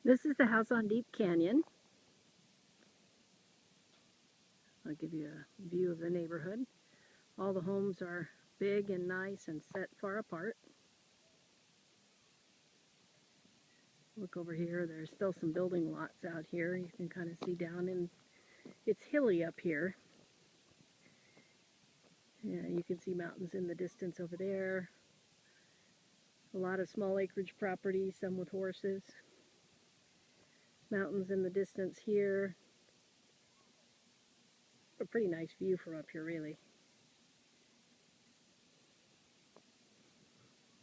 This is the house on Deep Canyon. I'll give you a view of the neighborhood. All the homes are big and nice and set far apart. Look over here, there's still some building lots out here. You can kind of see down in, it's hilly up here. Yeah, you can see mountains in the distance over there. A lot of small acreage property, some with horses. Mountains in the distance here. A pretty nice view from up here, really.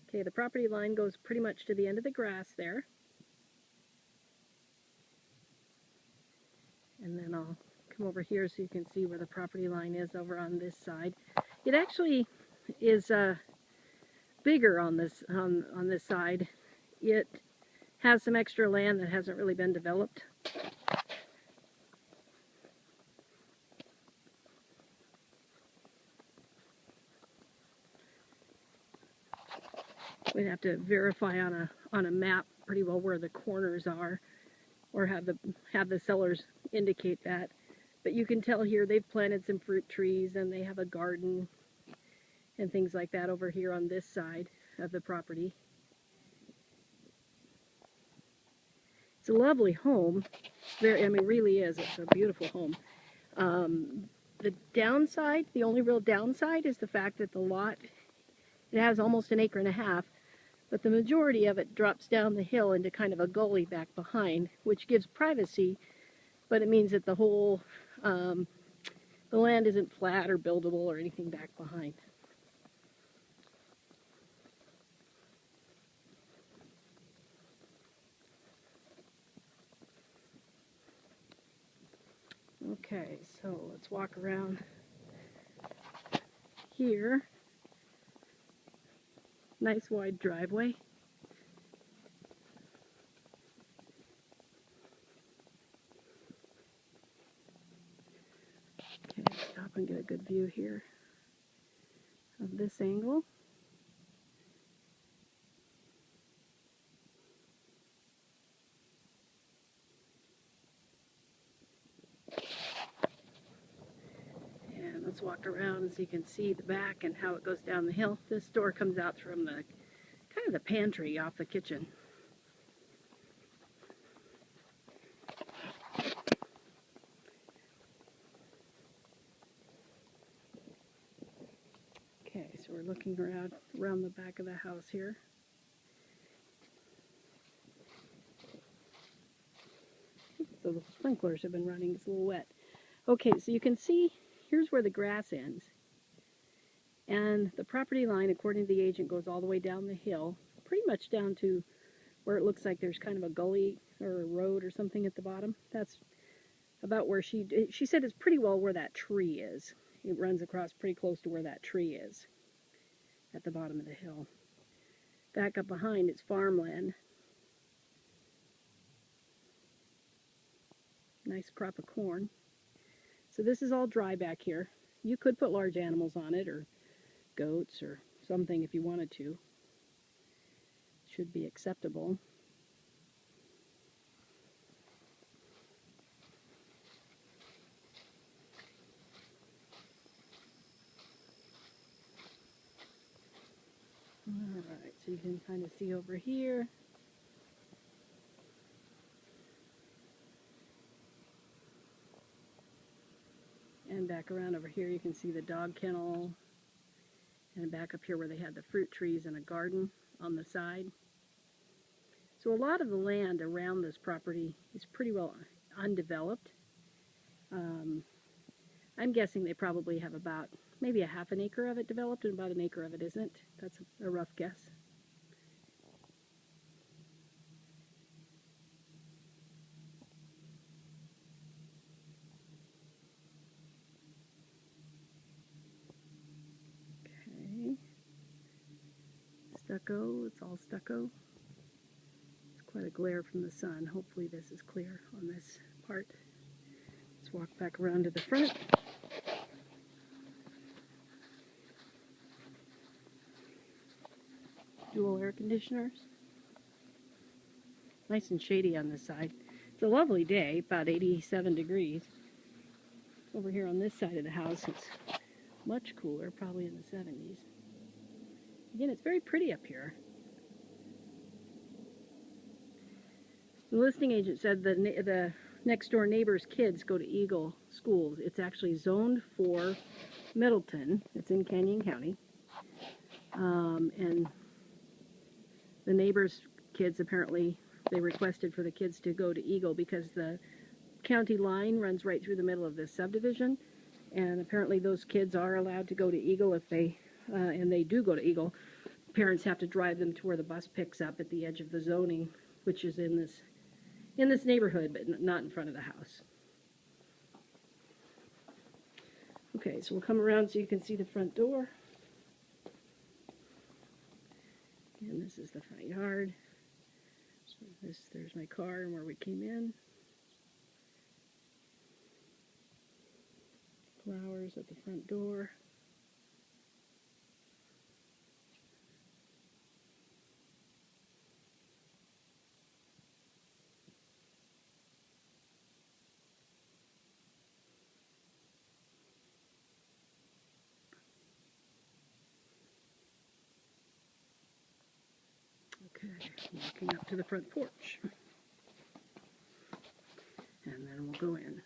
Okay, the property line goes pretty much to the end of the grass there. And then I'll come over here so you can see where the property line is over on this side. It actually is bigger on this side. It has some extra land that hasn't really been developed. We'd have to verify on a map pretty well where the corners are, or have the sellers indicate that. But you can tell here they've planted some fruit trees and they have a garden and things like that over here on this side of the property. It's a lovely home. I mean, really is. It's a beautiful home. The downside, the only real downside, is the fact that the lot, it has almost 1.5 acres, but the majority of it drops down the hill into kind of a gully back behind, which gives privacy, but it means that the whole, the land isn't flat or buildable or anything back behind. Okay, so let's walk around here. Nice wide driveway. Okay, stop and get a good view here of this angle. And let's walk around so you can see the back and how it goes down the hill. This door comes out from the kind of the pantry off the kitchen. Okay, so we're looking around the back of the house here. So the sprinklers have been running. It's a little wet. Okay, so you can see here's where the grass ends. And the property line, according to the agent, goes all the way down the hill, pretty much down to where it looks like there's kind of a gully or a road or something at the bottom. That's about where she said it's pretty well where that tree is. It runs across pretty close to where that tree is at the bottom of the hill. Back up behind it's farmland. Nice crop of corn. So this is all dry back here. You could put large animals on it, or goats or something if you wanted to. Should be acceptable. Alright, so you can kind of see over here. And back around over here you can see the dog kennel. And back up here where they had the fruit trees and a garden on the side. So a lot of the land around this property is pretty well undeveloped. I'm guessing they probably have about maybe 1/2 acre of it developed and about 1 acre of it isn't. That's a rough guess. Okay. Stucco, it's all stucco. It's quite a glare from the sun. Hopefully this is clear on this part. Let's walk back around to the front. Dual air conditioners. Nice and shady on this side. It's a lovely day, about 87 degrees. Over here on this side of the house, it's much cooler, probably in the 70s. Again, it's very pretty up here. The listing agent said the next door neighbor's kids go to Eagle schools. It's actually zoned for Middleton. It's in Canyon County. And the neighbor's kids, apparently, they requested for the kids to go to Eagle because the county line runs right through the middle of this subdivision. And apparently those kids are allowed to go to Eagle if they, and they do go to Eagle. Parents have to drive them to where the bus picks up at the edge of the zoning, which is in this neighborhood, but not in front of the house. Okay, so we'll come around so you can see the front door. And this is the front yard. So there's my car and where we came in. Flowers at the front door. Okay, walking up to the front porch. And then we'll go in.